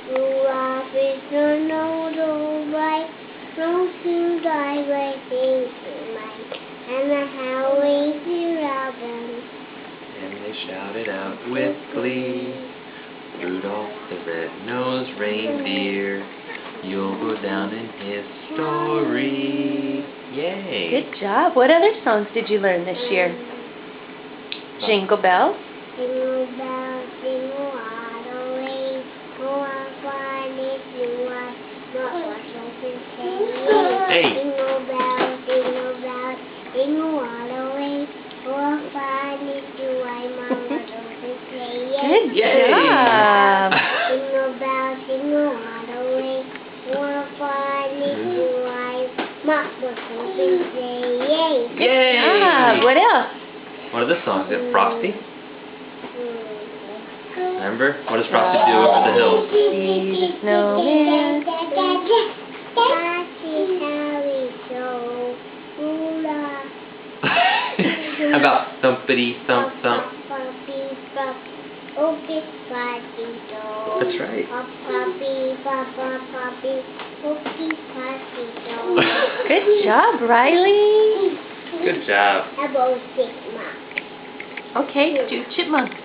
Rudolph is the nose bright, nose to die waiting to mine, and the howling to robin. And they shouted out with glee, Rudolph the red-nosed reindeer, you'll go down in history. Yay! Good job. What other songs did you learn this year? Jingle bells? Jingle bells, jingle all the way, oh, how fun it was, not what something say. Hey! Jingle bells, jingle all the way, oh, how fun it was, mama don't say. Good Yay! job. Jingle bells, jingle all the way, oh, how fun it was, mama don't say. Yay! Good Yay! job. What else? What are the songs? Is it Frosty? Remember? What does Frosty do over the hills? He's a snowman. How about thumpity thump thump? That's right. Good job, Riley. Good job. About 6 months. Okay, do chipmunks.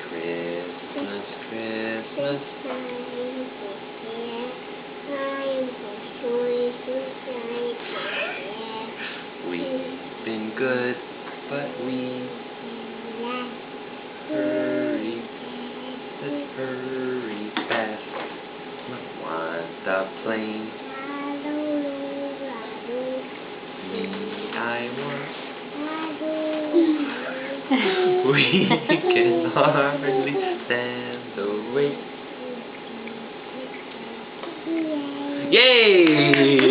Christmas, Christmas. We've been good, but we let's hurry fast. Want the plane. Me, I want. We can hardly stand the wait. Yay!